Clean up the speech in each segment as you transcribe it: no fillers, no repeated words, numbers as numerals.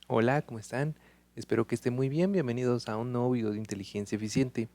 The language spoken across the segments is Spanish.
Hola, ¿cómo están? Espero que estén muy bien. Bienvenidos a un nuevo video de inteligencia eficiente.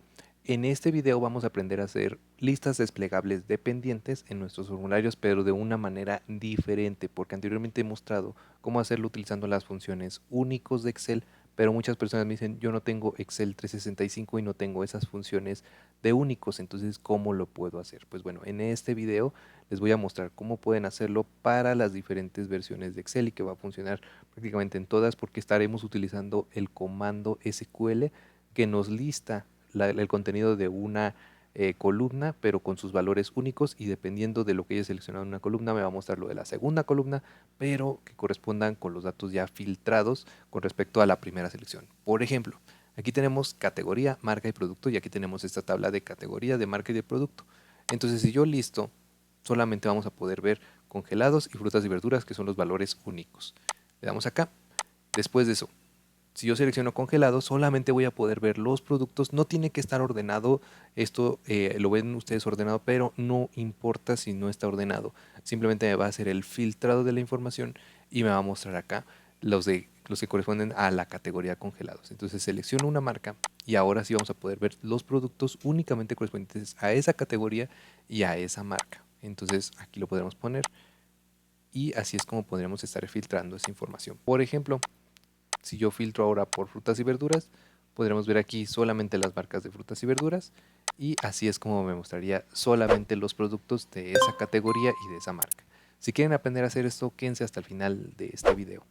En este video vamos a aprender a hacer listas desplegables dependientes en nuestros formularios, pero de una manera diferente, porque anteriormente he mostrado cómo hacerlo utilizando las funciones únicos de Excel, pero muchas personas me dicen, yo no tengo Excel 365 y no tengo esas funciones de únicos, entonces, ¿cómo lo puedo hacer? Pues bueno, en este video les voy a mostrar cómo pueden hacerlo para las diferentes versiones de Excel y que va a funcionar prácticamente en todas porque estaremos utilizando el comando SQL que nos lista el contenido de una columna, pero con sus valores únicos, y dependiendo de lo que haya seleccionado en una columna me va a mostrar lo de la segunda columna, pero que correspondan con los datos ya filtrados con respecto a la primera selección. Por ejemplo, aquí tenemos categoría, marca y producto, y aquí tenemos esta tabla de categoría, de marca y de producto. Entonces, si yo listo, solamente vamos a poder ver congelados y frutas y verduras, que son los valores únicos. Le damos acá. Después de eso, si yo selecciono congelado, solamente voy a poder ver los productos. No tiene que estar ordenado. Esto lo ven ustedes ordenado, pero no importa si no está ordenado. Simplemente me va a hacer el filtrado de la información y me va a mostrar acá los que corresponden a la categoría congelados. Entonces selecciono una marca y ahora sí vamos a poder ver los productos únicamente correspondientes a esa categoría y a esa marca. Entonces aquí lo podremos poner y así es como podríamos estar filtrando esa información. Por ejemplo, si yo filtro ahora por frutas y verduras, podremos ver aquí solamente las marcas de frutas y verduras, y así es como me mostraría solamente los productos de esa categoría y de esa marca. Si quieren aprender a hacer esto, quédense hasta el final de este video.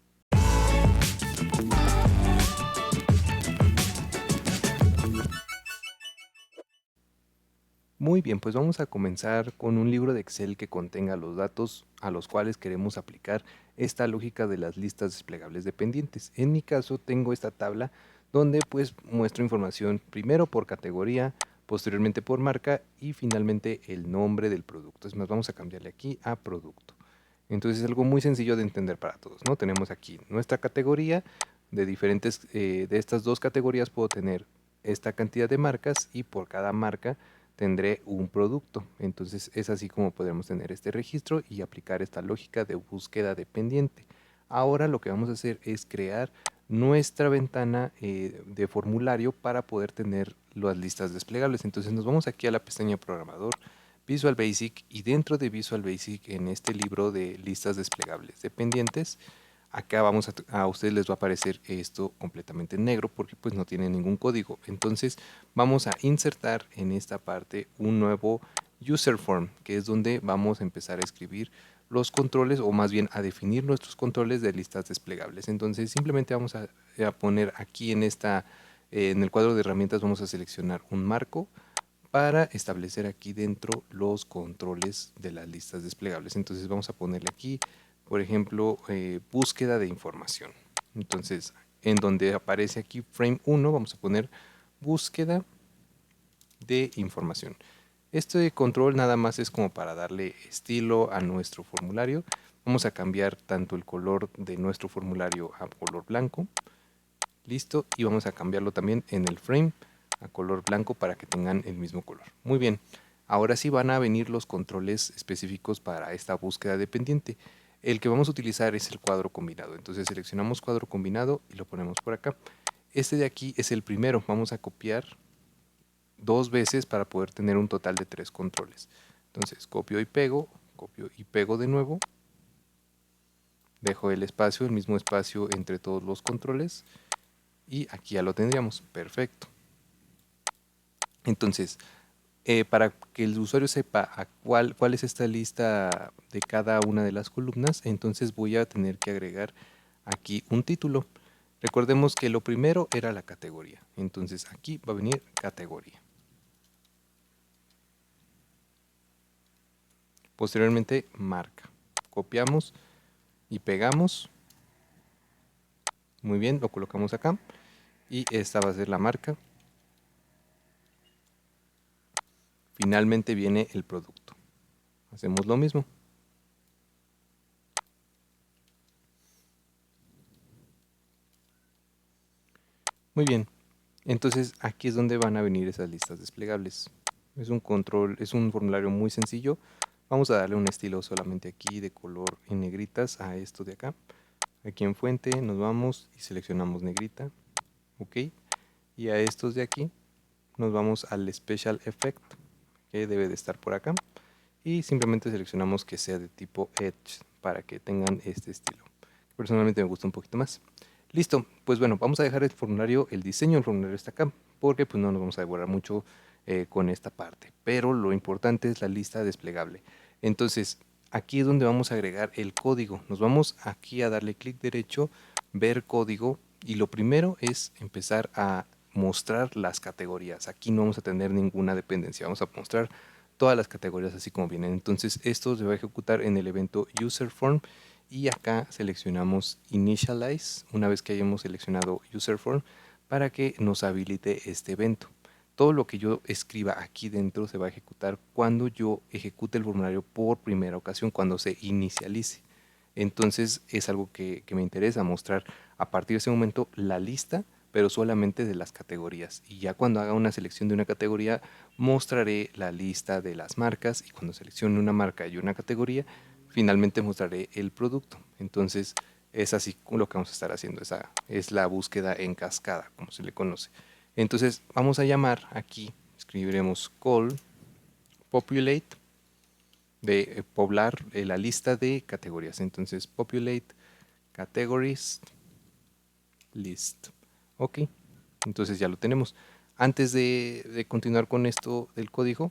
Muy bien, pues vamos a comenzar con un libro de Excel que contenga los datos a los cuales queremos aplicar esta lógica de las listas desplegables dependientes. En mi caso tengo esta tabla donde pues muestro información primero por categoría, posteriormente por marca y finalmente el nombre del producto. Es más, vamos a cambiarle aquí a producto. Entonces es algo muy sencillo de entender para todos, ¿no? Tenemos aquí nuestra categoría de diferentes, de estas dos categorías puedo tener esta cantidad de marcas y por cada marca tendré un producto. Entonces es así como podremos tener este registro y aplicar esta lógica de búsqueda dependiente. Ahora lo que vamos a hacer es crear nuestra ventana de formulario para poder tener las listas desplegables. Entonces nos vamos aquí a la pestaña programador, Visual Basic, y dentro de Visual Basic, en este libro de listas desplegables dependientes, acá a ustedes les va a aparecer esto completamente en negro porque pues no tiene ningún código. Entonces vamos a insertar en esta parte un nuevo user form, que es donde vamos a empezar a escribir los controles, o más bien a definir nuestros controles de listas desplegables. Entonces simplemente vamos a poner aquí en el cuadro de herramientas, vamos a seleccionar un marco para establecer aquí dentro los controles de las listas desplegables. Entonces vamos a ponerle aquí, por ejemplo, búsqueda de información. Entonces, en donde aparece aquí frame 1, vamos a poner búsqueda de información. Este control nada más es como para darle estilo a nuestro formulario. Vamos a cambiar tanto el color de nuestro formulario a color blanco. Listo, y vamos a cambiarlo también en el frame a color blanco para que tengan el mismo color. Muy bien, ahora sí van a venir los controles específicos para esta búsqueda dependiente. El que vamos a utilizar es el cuadro combinado. Entonces seleccionamos cuadro combinado y lo ponemos por acá. Este de aquí es el primero. Vamos a copiar dos veces para poder tener un total de 3 controles. Entonces copio y pego de nuevo. Dejo el espacio, el mismo espacio entre todos los controles. Y aquí ya lo tendríamos. Perfecto. Entonces, para que el usuario sepa cuál es esta lista de cada una de las columnas, entonces voy a tener que agregar aquí un título. Recordemos que lo primero era la categoría. Entonces aquí va a venir categoría. Posteriormente, marca. Copiamos y pegamos. Muy bien, lo colocamos acá. Y esta va a ser la marca. Finalmente viene el producto. Hacemos lo mismo. Muy bien, entonces aquí es donde van a venir esas listas desplegables. Es un control, es un formulario muy sencillo. Vamos a darle un estilo solamente aquí de color en negritas a esto de acá. Aquí en fuente nos vamos y seleccionamos negrita, ok, y a estos de aquí nos vamos al Special Effect, que debe de estar por acá, y simplemente seleccionamos que sea de tipo Edge para que tengan este estilo. Personalmente me gusta un poquito más. Listo, pues bueno, vamos a dejar el formulario, el diseño del formulario está acá, porque pues no nos vamos a demorar mucho con esta parte, pero lo importante es la lista desplegable. Entonces, aquí es donde vamos a agregar el código. Nos vamos aquí a darle clic derecho, ver código, y lo primero es empezar a mostrar las categorías. Aquí no vamos a tener ninguna dependencia, vamos a mostrar todas las categorías así como vienen. Entonces esto se va a ejecutar en el evento userForm y acá seleccionamos Initialize una vez que hayamos seleccionado userForm para que nos habilite este evento. Todo lo que yo escriba aquí dentro se va a ejecutar cuando yo ejecute el formulario por primera ocasión, cuando se inicialice. Entonces es algo que me interesa mostrar a partir de ese momento la lista, pero solamente de las categorías. Y ya cuando haga una selección de una categoría, mostraré la lista de las marcas y cuando seleccione una marca y una categoría, finalmente mostraré el producto. Entonces es así lo que vamos a estar haciendo. Esa es la búsqueda en cascada, como se le conoce. Entonces vamos a llamar aquí, escribiremos call populate de poblar la lista de categorías. Entonces populate categories list. Ok, entonces ya lo tenemos. Antes de continuar con esto del código,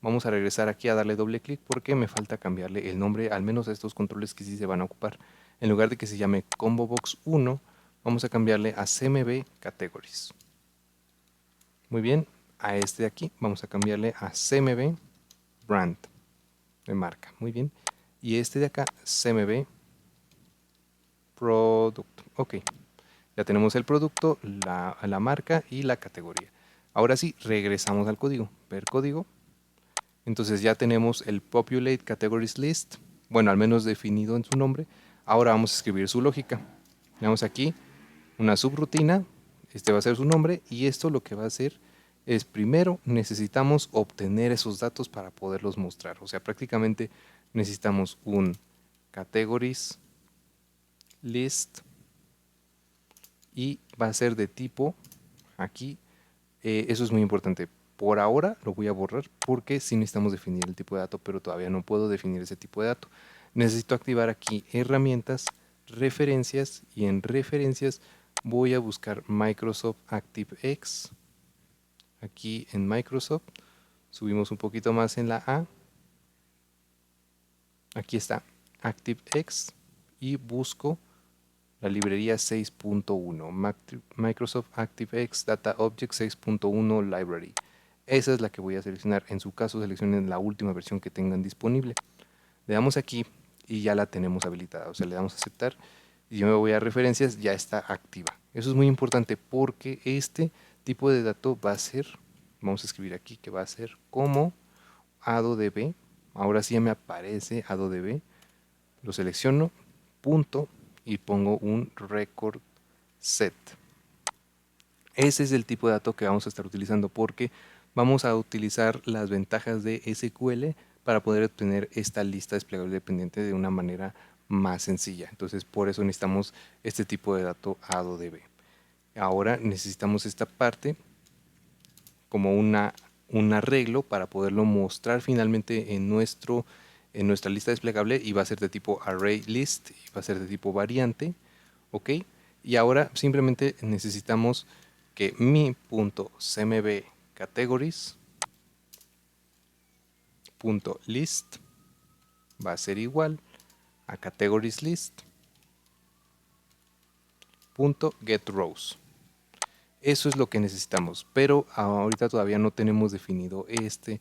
vamos a regresar aquí a darle doble clic porque me falta cambiarle el nombre, al menos a estos controles que sí se van a ocupar. En lugar de que se llame ComboBox 1, vamos a cambiarle a CMB Categories. Muy bien, a este de aquí vamos a cambiarle a CMB Brand de marca. Muy bien, y este de acá CMB Product. Ok, ya tenemos el producto, la marca y la categoría. Ahora sí, regresamos al código. Ver código. Entonces ya tenemos el Populate Categories List. Bueno, al menos definido en su nombre. Ahora vamos a escribir su lógica. Tenemos aquí una subrutina. Este va a ser su nombre. Y esto lo que va a hacer es, primero, necesitamos obtener esos datos para poderlos mostrar. O sea, prácticamente necesitamos un Categories List y va a ser de tipo aquí. Eso es muy importante. Por ahora lo voy a borrar porque sí necesitamos definir el tipo de dato, pero todavía no puedo definir ese tipo de dato. Necesito activar aquí herramientas, referencias, y en referencias voy a buscar Microsoft ActiveX. Aquí en Microsoft subimos un poquito más en la A. Aquí está ActiveX y busco la librería 6.1, Microsoft ActiveX Data Object 6.1 Library. Esa es la que voy a seleccionar. En su caso, seleccionen la última versión que tengan disponible. Le damos aquí y ya la tenemos habilitada. O sea, le damos a aceptar y yo me voy a referencias, ya está activa. Eso es muy importante porque este tipo de dato va a ser, vamos a escribir aquí que va a ser como ADODB. Ahora sí ya me aparece ADODB. Lo selecciono, punto, y pongo un record set. Ese es el tipo de dato que vamos a estar utilizando porque vamos a utilizar las ventajas de SQL para poder obtener esta lista desplegable dependiente de una manera más sencilla. Entonces por eso necesitamos este tipo de dato ADODB. Ahora necesitamos esta parte como un arreglo para poderlo mostrar finalmente en nuestra lista desplegable, y va a ser de tipo array list y va a ser de tipo variante, ok. Y ahora simplemente necesitamos que mi.cmb categories .list va a ser igual a categories list .getRows. Eso es lo que necesitamos, pero ahorita todavía no tenemos definido este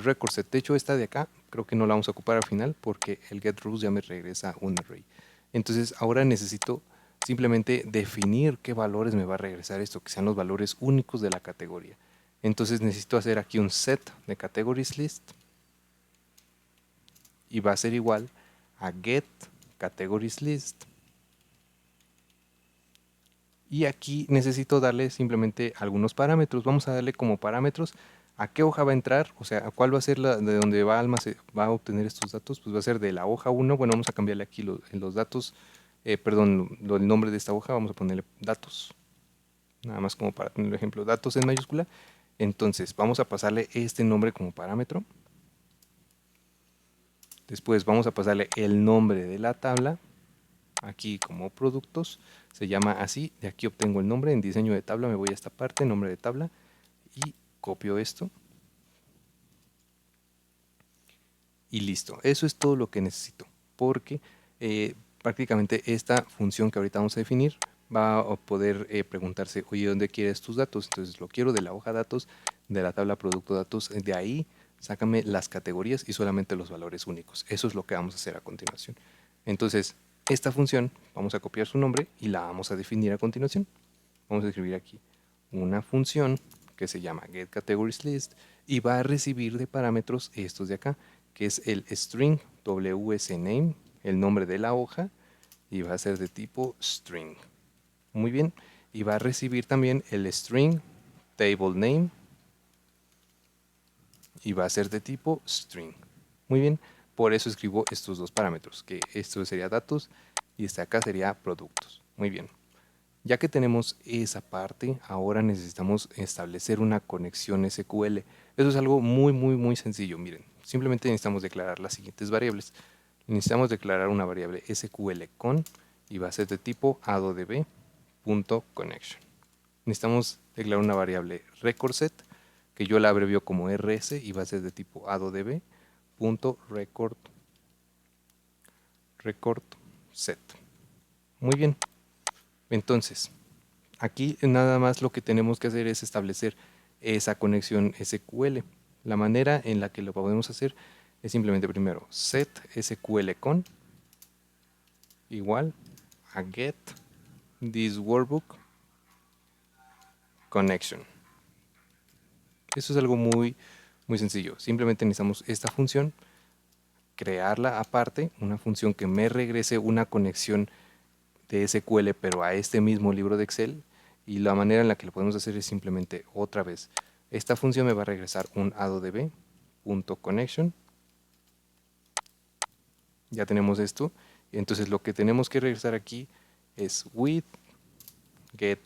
record set. De hecho, esta de acá creo que no la vamos a ocupar al final porque el getRows ya me regresa un array. Entonces ahora necesito simplemente definir qué valores me va a regresar esto, que sean los valores únicos de la categoría. Entonces necesito hacer aquí un set de categories list y va a ser igual a get categories list. Y aquí necesito darle simplemente algunos parámetros. Vamos a darle como parámetros a qué hoja va a entrar, o sea, cuál va a ser la de donde va a obtener estos datos. Pues va a ser de la hoja 1. Bueno, vamos a cambiarle aquí los datos perdón, el nombre de esta hoja, vamos a ponerle datos, nada más como para tener el ejemplo, datos en mayúscula. Entonces vamos a pasarle este nombre como parámetro. Después vamos a pasarle el nombre de la tabla, aquí como productos, se llama así, de aquí obtengo el nombre, en diseño de tabla me voy a esta parte, nombre de tabla, y copio esto. Y listo, eso es todo lo que necesito, porque prácticamente esta función que ahorita vamos a definir va a poder preguntarse, oye, ¿dónde quieres tus datos? Entonces lo quiero de la hoja datos, de la tabla producto datos, de ahí sácame las categorías y solamente los valores únicos. Eso es lo que vamos a hacer a continuación. Entonces, esta función, vamos a copiar su nombre y la vamos a definir a continuación. Vamos a escribir aquí una función que se llama getCategoriesList y va a recibir de parámetros estos de acá, que es el string wsName, el nombre de la hoja, y va a ser de tipo string. Muy bien, y va a recibir también el string tableName y va a ser de tipo string. Muy bien, por eso escribo estos dos parámetros, que esto sería datos y este acá sería productos. Muy bien. Ya que tenemos esa parte, ahora necesitamos establecer una conexión SQL. Eso es algo muy sencillo. Miren, simplemente necesitamos declarar las siguientes variables. Necesitamos declarar una variable SQL con y va a ser de tipo addb.connection. Necesitamos declarar una variable recordSet que yo la abrevio como RS y va a ser de tipo addb.recordSet. Muy bien. Entonces, aquí nada más lo que tenemos que hacer es establecer esa conexión SQL. La manera en la que lo podemos hacer es simplemente primero set SQL con igual a get this workbook connection. Eso es algo muy sencillo. Simplemente necesitamos esta función, crearla aparte, una función que me regrese una conexión de SQL pero a este mismo libro de Excel, y la manera en la que lo podemos hacer es simplemente otra vez esta función me va a regresar un addb.connection. Ya tenemos esto, entonces lo que tenemos que regresar aquí es with get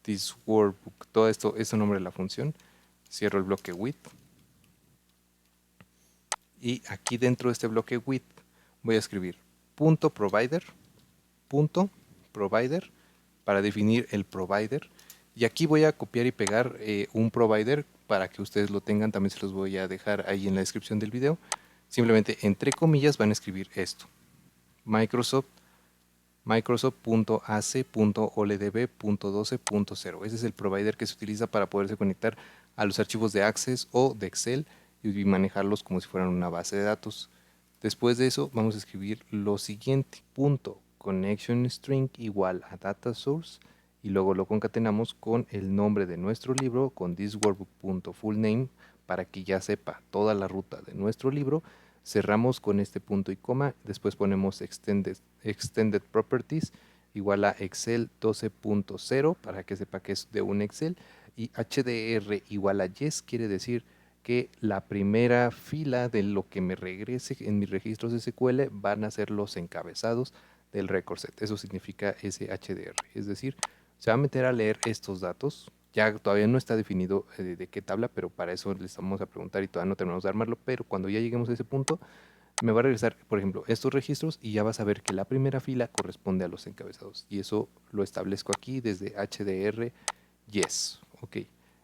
this workbook, todo esto es el nombre de la función. Cierro el bloque with y aquí dentro de este bloque with voy a escribir .provider para definir el provider, y aquí voy a copiar y pegar un provider para que ustedes lo tengan, también se los voy a dejar ahí en la descripción del video. Simplemente entre comillas van a escribir esto: Microsoft.ac.oldb.12.0. Ese es el provider que se utiliza para poderse conectar a los archivos de Access o de Excel y manejarlos como si fueran una base de datos. Después de eso vamos a escribir lo siguiente: connection string igual a data source, y luego lo concatenamos con el nombre de nuestro libro con thisworkbook.fullname para que ya sepa toda la ruta de nuestro libro. Cerramos con este punto y coma, después ponemos extended properties igual a Excel 12.0 para que sepa que es de un Excel, y HDR igual a yes, quiere decir que la primera fila de lo que me regrese en mis registros SQL van a ser los encabezados del record set. Eso significa ese HDR, es decir, se va a meter a leer estos datos. Ya todavía no está definido de qué tabla, pero para eso les vamos a preguntar y todavía no terminamos de armarlo, pero cuando ya lleguemos a ese punto me va a regresar, por ejemplo, estos registros y ya vas a ver que la primera fila corresponde a los encabezados, y eso lo establezco aquí desde HDR yes. Ok,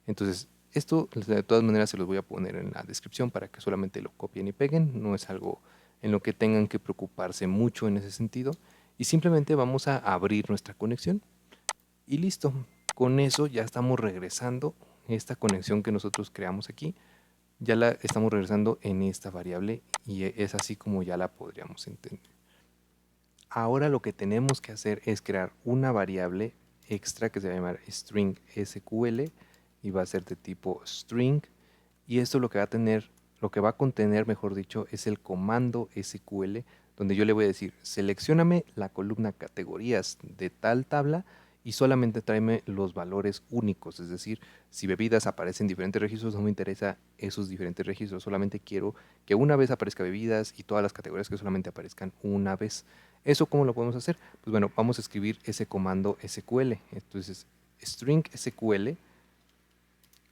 entonces esto de todas maneras se los voy a poner en la descripción para que solamente lo copien y peguen. No es algo en lo que tengan que preocuparse mucho en ese sentido, y simplemente vamos a abrir nuestra conexión y listo. Con eso ya estamos regresando esta conexión que nosotros creamos aquí, ya la estamos regresando en esta variable, y es así como ya la podríamos entender. Ahora lo que tenemos que hacer es crear una variable extra que se va a llamar string SQL y va a ser de tipo string, y esto lo que va a tener, lo que va a contener, mejor dicho, es el comando SQL, donde yo le voy a decir: seleccióname la columna categorías de tal tabla y solamente tráeme los valores únicos. Es decir, si bebidas aparecen en diferentes registros, no me interesa esos diferentes registros, solamente quiero que una vez aparezca bebidas y todas las categorías que solamente aparezcan una vez. ¿Eso cómo lo podemos hacer? Pues bueno, vamos a escribir ese comando SQL. Entonces, string SQL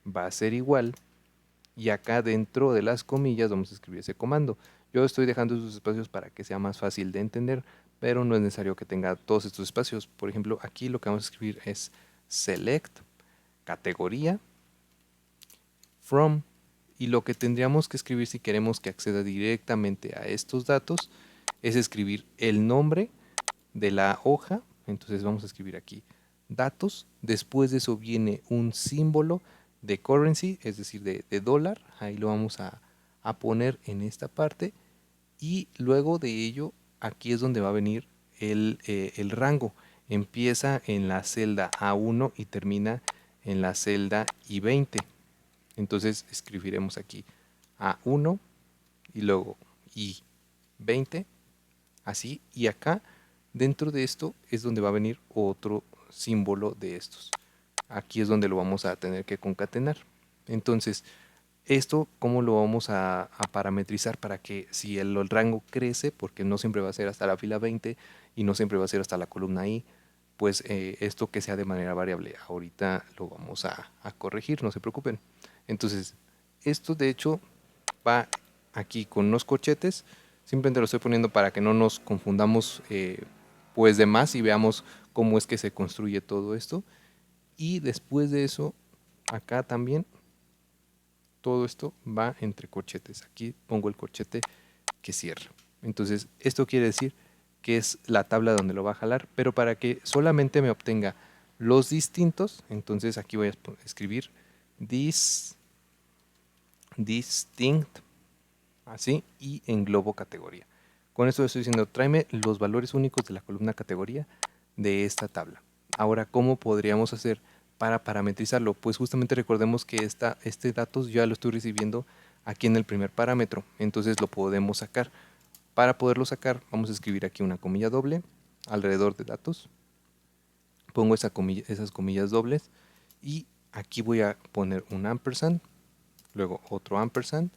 va a ser igual, y acá dentro de las comillas vamos a escribir ese comando. Yo estoy dejando esos espacios para que sea más fácil de entender, pero no es necesario que tenga todos estos espacios. Por ejemplo, aquí lo que vamos a escribir es select categoría from, y lo que tendríamos que escribir si queremos que acceda directamente a estos datos es escribir el nombre de la hoja. Entonces vamos a escribir aquí datos, después de eso viene un símbolo de currency, es decir, de dólar, ahí lo vamos a poner en esta parte, y luego de ello aquí es donde va a venir el rango. Empieza en la celda A1 y termina en la celda I20. Entonces escribiremos aquí A1 y luego I20, así, y acá dentro de esto es donde va a venir otro símbolo de estos. Aquí es donde lo vamos a tener que concatenar. Entonces, esto, ¿cómo lo vamos a parametrizar para que si el rango crece, porque no siempre va a ser hasta la fila 20 y no siempre va a ser hasta la columna I, pues esto que sea de manera variable? Ahorita lo vamos a corregir, no se preocupen. Entonces, esto de hecho va aquí con unos corchetes. Simplemente lo estoy poniendo para que no nos confundamos pues de más y veamos cómo es que se construye todo esto. Y después de eso, acá también todo esto va entre corchetes. Aquí pongo el corchete que cierra. Entonces, esto quiere decir que es la tabla donde lo va a jalar, pero para que solamente me obtenga los distintos, entonces aquí voy a escribir distinct, así, y englobo categoría. Con esto estoy diciendo, tráeme los valores únicos de la columna categoría de esta tabla. Ahora, ¿cómo podríamos hacer para parametrizarlo? Pues justamente recordemos que este datos ya lo estoy recibiendo aquí en el primer parámetro, entonces lo podemos sacar. Para poderlo sacar, vamos a escribir aquí una comilla doble alrededor de datos. Pongo esas comillas dobles y aquí voy a poner un ampersand, luego otro ampersand,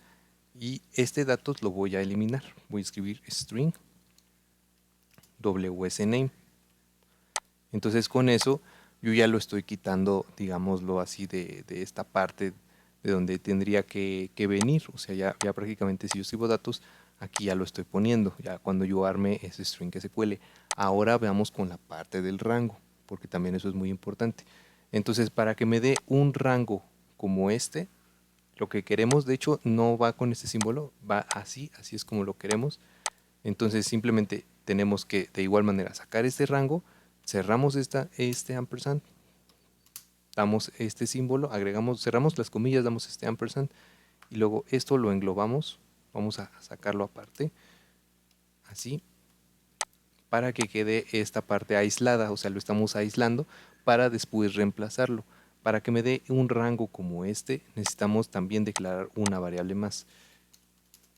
y este datos lo voy a eliminar. Voy a escribir string wsname. Entonces con eso yo ya lo estoy quitando, digámoslo así, de esta parte de donde tendría que venir. O sea, ya prácticamente si yo escribo datos, aquí ya lo estoy poniendo, ya cuando yo arme ese string SQL. Ahora veamos con la parte del rango, porque también eso es muy importante. Entonces, para que me dé un rango como este, lo que queremos, de hecho, no va con este símbolo, va así, así es como lo queremos. Entonces simplemente tenemos que de igual manera sacar este rango, cerramos este ampersand, damos este símbolo, agregamos, cerramos las comillas, damos este ampersand, y luego esto lo englobamos, vamos a sacarlo aparte, así, para que quede esta parte aislada, o sea, lo estamos aislando para después reemplazarlo. Para que me dé un rango como este, necesitamos también declarar una variable más.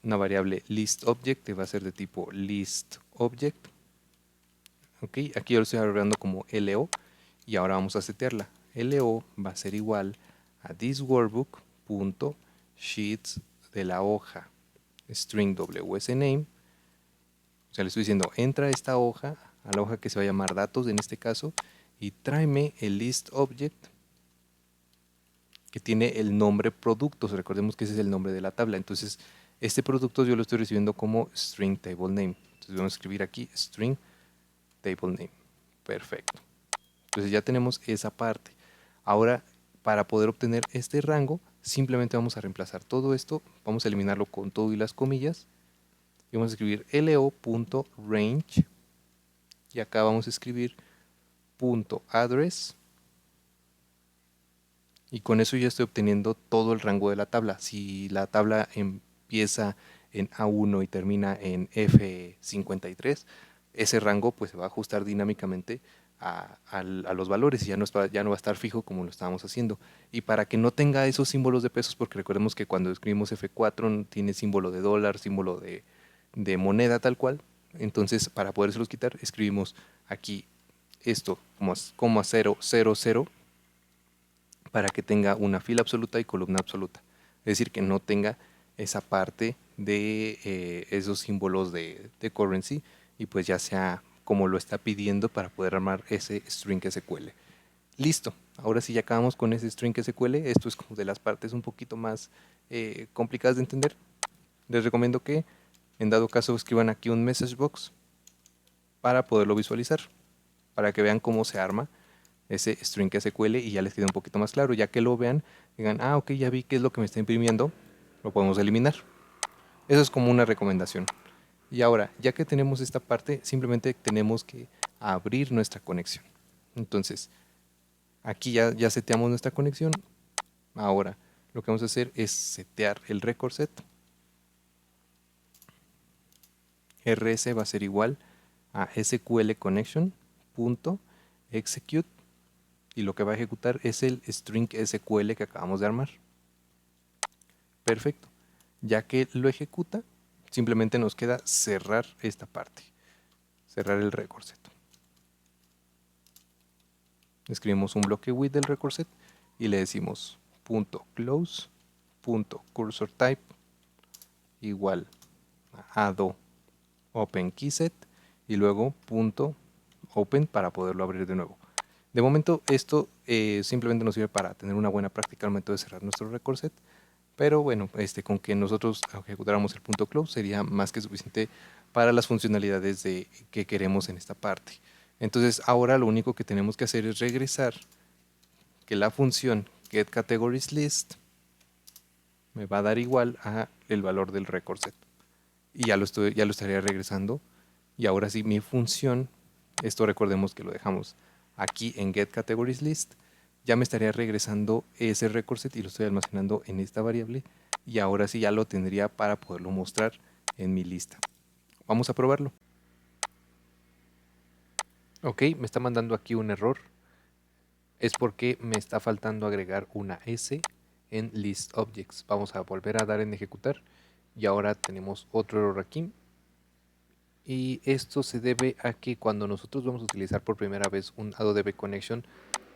Una variable listObject que va a ser de tipo listObject. Ok, aquí yo lo estoy agregando como LO y ahora vamos a setearla. LO va a ser igual a thisworkbook.sheets de la hoja string wsname. O sea, le estoy diciendo, entra a esta hoja, a la hoja que se va a llamar datos en este caso, y tráeme el listObject que tiene el nombre productos. Recordemos que ese es el nombre de la tabla. Entonces, este productos yo lo estoy recibiendo como string table name. Entonces vamos a escribir aquí string table name. Perfecto. Entonces ya tenemos esa parte. Ahora, para poder obtener este rango, simplemente vamos a reemplazar todo esto. Vamos a eliminarlo con todo y las comillas. Y vamos a escribir lo.range. Y acá vamos a escribir .address. Y con eso ya estoy obteniendo todo el rango de la tabla. Si la tabla empieza en A1 y termina en F53, ese rango pues se va a ajustar dinámicamente a los valores y ya no va a estar fijo como lo estábamos haciendo. Y para que no tenga esos símbolos de pesos, porque recordemos que cuando escribimos F4 tiene símbolo de dólar, símbolo de moneda tal cual, entonces para podérselos quitar escribimos aquí esto como 000 para que tenga una fila absoluta y columna absoluta. Es decir, que no tenga esa parte de esos símbolos de currency y pues ya sea como lo está pidiendo para poder armar ese string SQL. Listo, ahora sí ya acabamos con ese string SQL. Esto es como de las partes un poquito más complicadas de entender. Les recomiendo que en dado caso escriban aquí un message box para poderlo visualizar, para que vean cómo se arma ese string SQL y ya les quede un poquito más claro. Ya que lo vean, digan, ah, ok, ya vi qué es lo que me está imprimiendo, lo podemos eliminar. Eso es como una recomendación. Y ahora, ya que tenemos esta parte, simplemente tenemos que abrir nuestra conexión. Entonces, aquí ya seteamos nuestra conexión. Ahora, lo que vamos a hacer es setear el record set. RS va a ser igual a SQL connection.execute y lo que va a ejecutar es el string SQL que acabamos de armar. Perfecto. Ya que lo ejecuta, simplemente nos queda cerrar esta parte, cerrar el record set. Escribimos un bloque with del record set y le decimos .close.cursorType igual a ado open keyset y luego .open para poderlo abrir de nuevo. De momento esto simplemente nos sirve para tener una buena práctica al momento de cerrar nuestro record set, pero bueno, con que nosotros ejecutáramos el .close sería más que suficiente para las funcionalidades que queremos en esta parte. Entonces ahora lo único que tenemos que hacer es regresar que la función getCategoriesList me va a dar igual a el valor del record set. Y ya lo estaría regresando. Y ahora sí, mi función, esto recordemos que lo dejamos aquí en getCategoriesList, ya me estaría regresando ese record set y lo estoy almacenando en esta variable. Y ahora sí ya lo tendría para poderlo mostrar en mi lista. Vamos a probarlo. Ok, me está mandando aquí un error. Es porque me está faltando agregar una S en list objects. Vamos a volver a dar en ejecutar y ahora tenemos otro error aquí. Y esto se debe a que cuando nosotros vamos a utilizar por primera vez un AdoDB Connection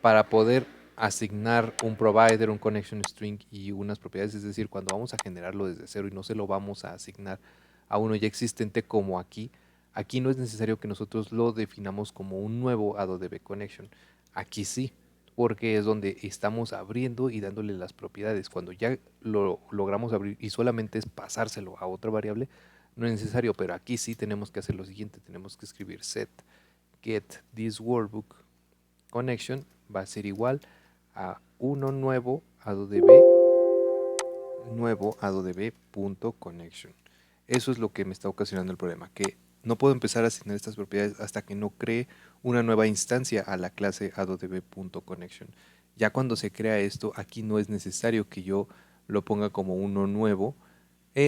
para poder asignar un provider, un connection string y unas propiedades, es decir, cuando vamos a generarlo desde cero y no se lo vamos a asignar a uno ya existente como aquí, aquí no es necesario que nosotros lo definamos como un nuevo AdoDB Connection. Aquí sí, porque es donde estamos abriendo y dándole las propiedades. Cuando ya lo logramos abrir y solamente es pasárselo a otra variable, no es necesario, pero aquí sí tenemos que hacer lo siguiente, tenemos que escribir set get this workbook connection va a ser igual a uno nuevo adodb.connection. Eso es lo que me está ocasionando el problema, que no puedo empezar a asignar estas propiedades hasta que no cree una nueva instancia a la clase adodb.connection. Ya cuando se crea esto, aquí no es necesario que yo lo ponga como uno nuevo,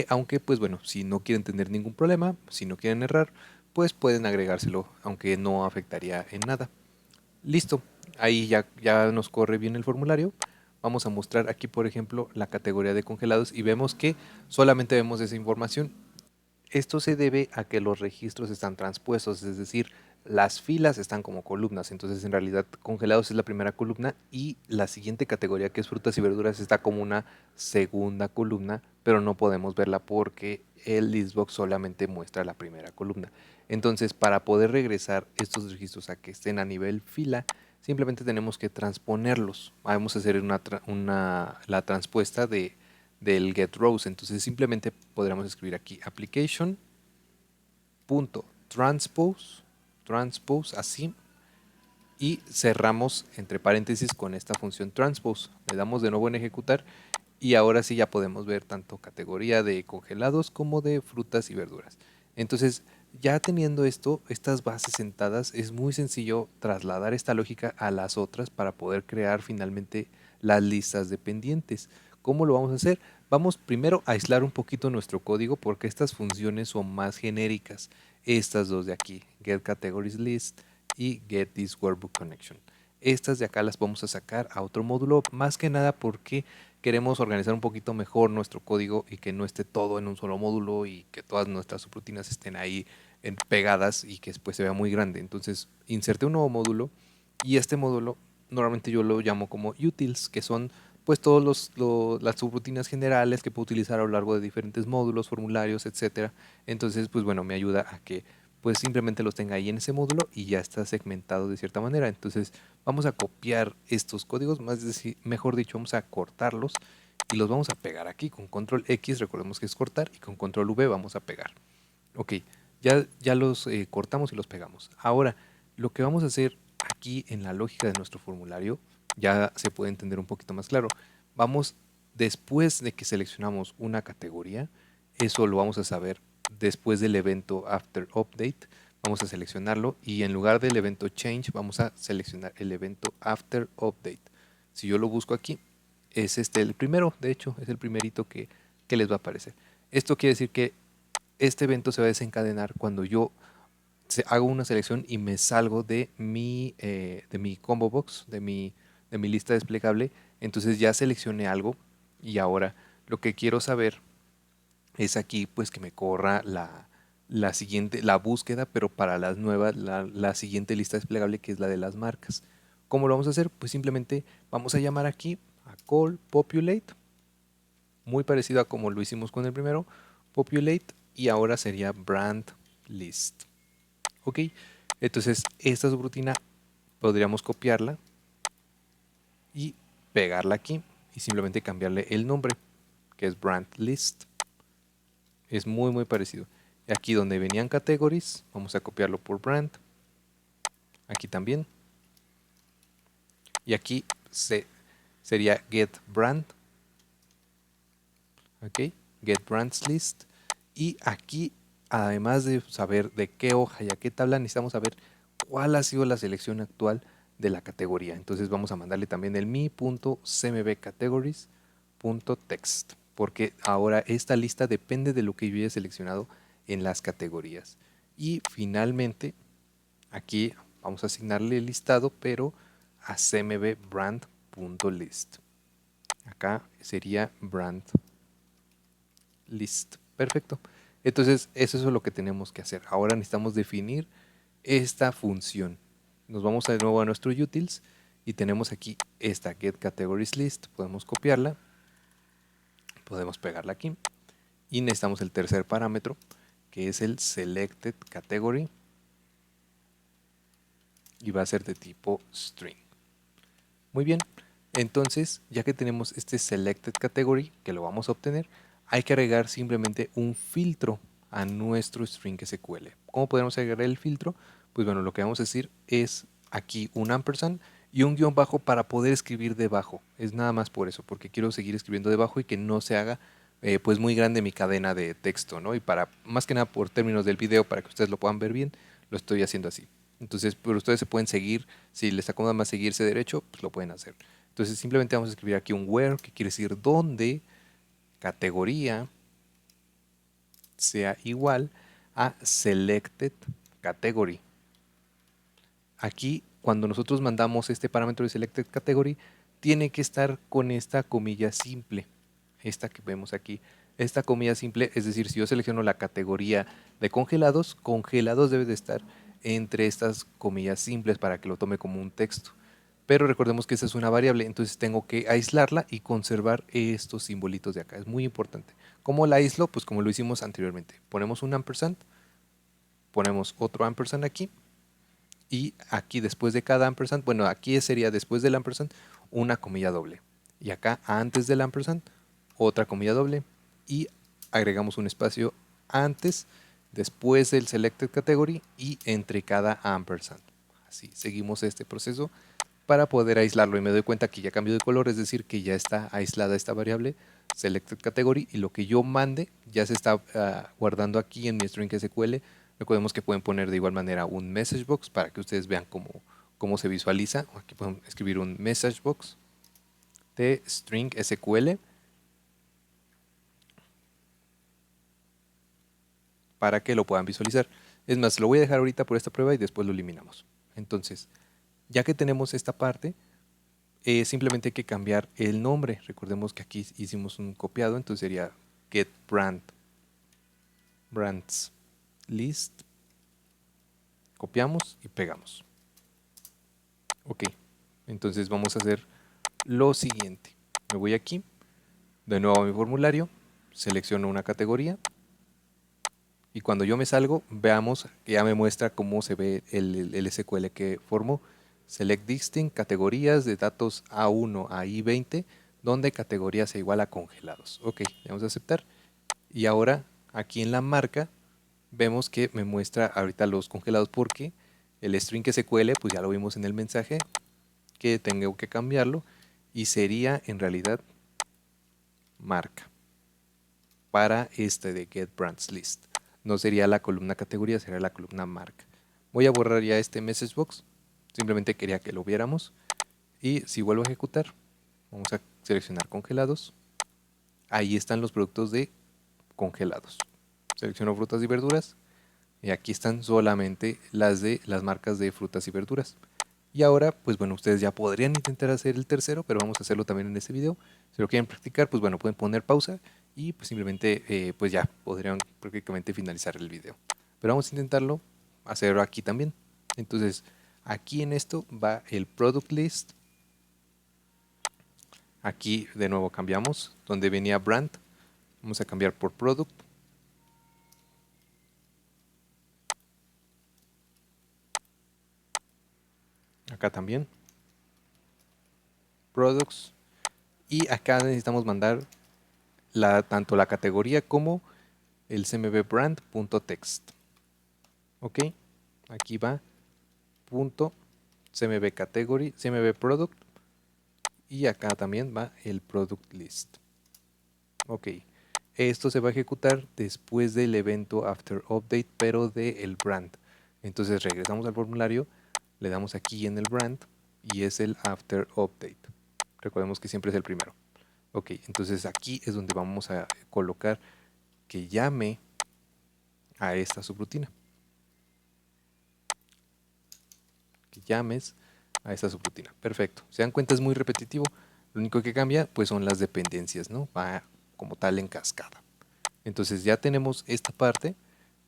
aunque pues bueno, si no quieren tener ningún problema, si no quieren errar, pues pueden agregárselo, aunque no afectaría en nada. Listo, ahí ya nos corre bien el formulario. Vamos a mostrar aquí, por ejemplo, la categoría de congelados y vemos que solamente vemos esa información. Esto se debe a que los registros están transpuestos, es decir, las filas están como columnas, entonces en realidad congelados es la primera columna y la siguiente categoría, que es frutas y verduras, está como una segunda columna, pero no podemos verla porque el listbox solamente muestra la primera columna. Entonces, para poder regresar estos registros a que estén a nivel fila, simplemente tenemos que transponerlos. Vamos a hacer la transpuesta del getRows. Entonces simplemente podríamos escribir aquí application.transpose así, y cerramos entre paréntesis con esta función transpose. Le damos de nuevo en ejecutar y ahora sí ya podemos ver tanto categoría de congelados como de frutas y verduras. Entonces, ya teniendo estas bases sentadas, es muy sencillo trasladar esta lógica a las otras para poder crear finalmente las listas de pendientes. ¿Cómo lo vamos a hacer? Vamos primero a aislar un poquito nuestro código porque estas funciones son más genéricas. Estas dos de aquí, getCategoriesList y getThisWorkbookConnection. Estas de acá las vamos a sacar a otro módulo, más que nada porque queremos organizar un poquito mejor nuestro código y que no esté todo en un solo módulo y que todas nuestras subrutinas estén ahí pegadas y que después se vea muy grande. Entonces inserté un nuevo módulo y este módulo normalmente yo lo llamo como utils, que son pues todas las subrutinas generales que puedo utilizar a lo largo de diferentes módulos, formularios, etcétera. Entonces pues bueno, me ayuda a que pues simplemente los tenga ahí en ese módulo y ya está segmentado de cierta manera. Entonces vamos a copiar estos códigos, mejor dicho, vamos a cortarlos y los vamos a pegar aquí con control X, recordemos que es cortar, y con control V vamos a pegar. Ok, ya los cortamos y los pegamos. Ahora, lo que vamos a hacer aquí en la lógica de nuestro formulario, ya se puede entender un poquito más claro. Vamos, después de que seleccionamos una categoría, eso lo vamos a saber después del evento after update, vamos a seleccionarlo y en lugar del evento change vamos a seleccionar el evento after update. Si yo lo busco aquí, es el primero, de hecho, es el primerito que les va a aparecer. Esto quiere decir que este evento se va a desencadenar cuando yo hago una selección y me salgo de mi combo box, de mi lista desplegable. Entonces ya seleccioné algo y ahora lo que quiero saber es aquí pues que me corra la siguiente, la búsqueda, pero para las nuevas, la siguiente lista desplegable, que es la de las marcas. ¿Cómo lo vamos a hacer? Pues simplemente vamos a llamar aquí a call populate, muy parecido a como lo hicimos con el primero, populate, y ahora sería brand list. Ok, entonces esta subrutina podríamos copiarla y pegarla aquí y simplemente cambiarle el nombre, que es brand list. Es muy parecido. Aquí donde venían categories, vamos a copiarlo por brand. Aquí también. Y aquí sería get brand. Ok, get brands list. Y aquí, además de saber de qué hoja y a qué tabla, necesitamos saber cuál ha sido la selección actual de la categoría. Entonces vamos a mandarle también el mi.cmbcategories.text, porque ahora esta lista depende de lo que yo haya seleccionado en las categorías. Y finalmente, aquí vamos a asignarle el listado, pero a cmbbrand.list. Acá sería brand list. Perfecto. Entonces, eso es lo que tenemos que hacer. Ahora necesitamos definir esta función. Nos vamos de nuevo a nuestro utils y tenemos aquí esta get categories list. Podemos copiarla, podemos pegarla aquí y necesitamos el tercer parámetro, que es el selected category, y va a ser de tipo string. Muy bien, entonces ya que tenemos este selected category, que lo vamos a obtener, hay que agregar simplemente un filtro a nuestro string SQL. ¿Cómo podemos agregar el filtro? Pues bueno, lo que vamos a decir es aquí un ampersand y un guión bajo para poder escribir debajo. Es nada más por eso, porque quiero seguir escribiendo debajo y que no se haga pues muy grande mi cadena de texto, ¿no? Y para, más que nada por términos del video, para que ustedes lo puedan ver bien, lo estoy haciendo así. Entonces, pero ustedes se pueden seguir, si les acomoda más seguirse derecho, pues lo pueden hacer. Entonces simplemente vamos a escribir aquí un where, que quiere decir donde categoría sea igual a selected category. Aquí, cuando nosotros mandamos este parámetro de selected category, tiene que estar con esta comilla simple, esta que vemos aquí. Esta comilla simple, es decir, si yo selecciono la categoría de congelados, congelados debe de estar entre estas comillas simples para que lo tome como un texto. Pero recordemos que esa es una variable, entonces tengo que aislarla y conservar estos simbolitos de acá. Es muy importante. ¿Cómo la aíslo? Pues como lo hicimos anteriormente. Ponemos un ampersand, ponemos otro ampersand aquí, y aquí después de cada ampersand, bueno, aquí sería después del ampersand una comilla doble. Y acá antes del ampersand otra comilla doble. Y agregamos un espacio antes, después del selected category y entre cada ampersand. Así seguimos este proceso para poder aislarlo y me doy cuenta que ya cambió de color, es decir, que ya está aislada esta variable selected category y lo que yo mande ya se está guardando aquí en mi string SQL. Recordemos que pueden poner de igual manera un message box para que ustedes vean cómo se visualiza. Aquí pueden escribir un message box de string SQL para que lo puedan visualizar. Es más, lo voy a dejar ahorita por esta prueba y después lo eliminamos. Entonces, ya que tenemos esta parte, simplemente hay que cambiar el nombre. Recordemos que aquí hicimos un copiado, entonces sería get brands list. Copiamos y pegamos. Ok, entonces vamos a hacer lo siguiente. Me voy aquí, de nuevo a mi formulario, selecciono una categoría Y cuando yo me salgo, veamos que ya me muestra cómo se ve el SQL que formó. Select Distinct, categorías de datos A1 a I20, donde categoría se iguala a congelados. Ok, le vamos a aceptar. Y ahora aquí en la marca vemos que me muestra ahorita los congelados porque el string SQL, pues ya lo vimos en el mensaje, que tengo que cambiarlo y sería en realidad marca para este de Get Brands List. No sería la columna categoría, sería la columna marca. Voy a borrar ya este message box, simplemente quería que lo viéramos. Y si vuelvo a ejecutar, vamos a seleccionar congelados. Ahí están los productos de congelados. Selecciono frutas y verduras. Y aquí están solamente las de las marcas de frutas y verduras. Y ahora, pues bueno, ustedes ya podrían intentar hacer el tercero, pero vamos a hacerlo también en este video. Si lo quieren practicar, pues bueno, pueden poner pausa y pues simplemente, pues ya podrían prácticamente finalizar el video. Pero vamos a intentarlo hacerlo aquí también. Entonces, aquí en esto va el product list. Aquí de nuevo cambiamos, donde venía brand, vamos a cambiar por product. Acá también, products. Y acá necesitamos mandar tanto la categoría como el cmbbrand.text. Ok, aquí va punto cmbcategory, cmbproduct y acá también va el product list. Ok, esto se va a ejecutar después del evento after update, pero del brand. Entonces regresamos al formulario, le damos aquí en el brand y es el after update. Recordemos que siempre es el primero. Ok, entonces aquí es donde vamos a colocar que llame a esta subrutina. Que llames a esta subrutina. Perfecto. Se dan cuenta, es muy repetitivo. Lo único que cambia pues son las dependencias, ¿no? Va como tal en cascada. Entonces ya tenemos esta parte.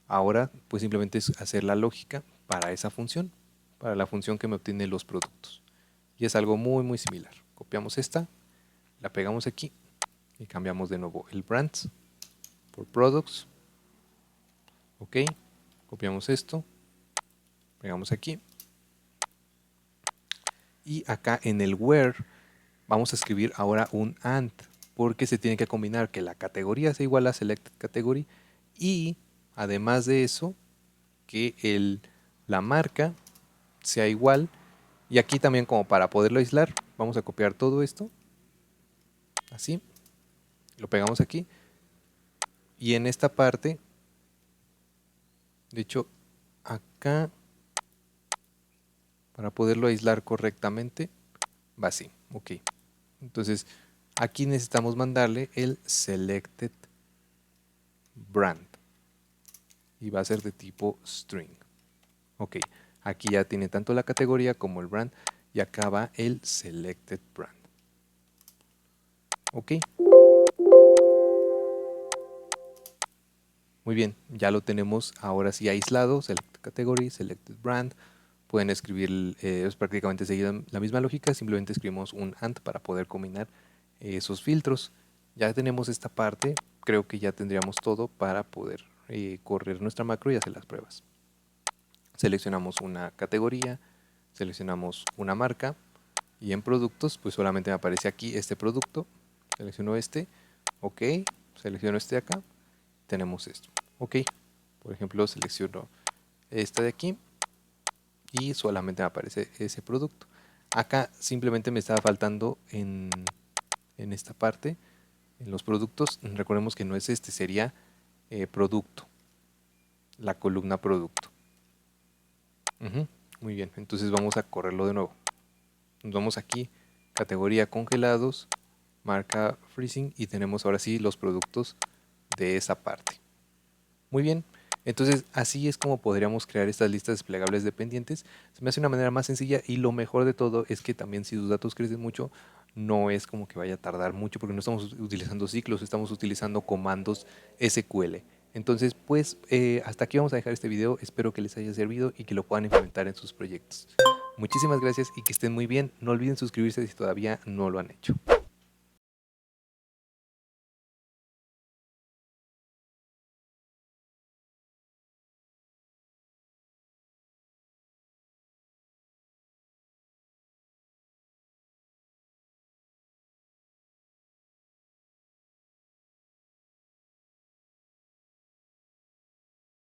Ahora pues simplemente es hacer la lógica para esa función, para la función que me obtiene los productos. Y es algo muy similar. Copiamos esta, la pegamos aquí y cambiamos de nuevo el brands por products. Ok, copiamos esto, pegamos aquí. Y acá en el where vamos a escribir ahora un AND, porque se tiene que combinar que la categoría sea igual a selected category y además de eso que la marca sea igual. Y aquí también, como para poderlo aislar, vamos a copiar todo esto así, lo pegamos aquí y en esta parte, de hecho acá, para poderlo aislar correctamente, va así. Ok, entonces aquí necesitamos mandarle el selected brand y va a ser de tipo string. Ok, aquí ya tiene tanto la categoría como el brand y acá va el selected brand. Ok, muy bien, ya lo tenemos ahora sí aislado, selected category, selected brand. Pueden escribir, es prácticamente seguir la misma lógica, simplemente escribimos un AND para poder combinar esos filtros. Ya tenemos esta parte, creo que ya tendríamos todo para poder correr nuestra macro y hacer las pruebas. Seleccionamos una categoría, seleccionamos una marca y en productos pues solamente me aparece aquí este producto. Selecciono este, ok, selecciono este de acá, tenemos esto, ok. Por ejemplo, selecciono este de aquí y solamente me aparece ese producto. Acá simplemente me estaba faltando en esta parte, en los productos. Recordemos que no es este, sería producto, la columna producto. Muy bien, entonces vamos a correrlo de nuevo. Nos vamos aquí, categoría congelados, marca freezing y tenemos ahora sí los productos de esa parte. Muy bien, entonces así es como podríamos crear estas listas desplegables dependientes. Se me hace una manera más sencilla y lo mejor de todo es que también si tus datos crecen mucho, no es como que vaya a tardar mucho porque no estamos utilizando ciclos, estamos utilizando comandos SQL. Entonces, pues hasta aquí vamos a dejar este video. Espero que les haya servido y que lo puedan implementar en sus proyectos. Muchísimas gracias y que estén muy bien. No olviden suscribirse si todavía no lo han hecho.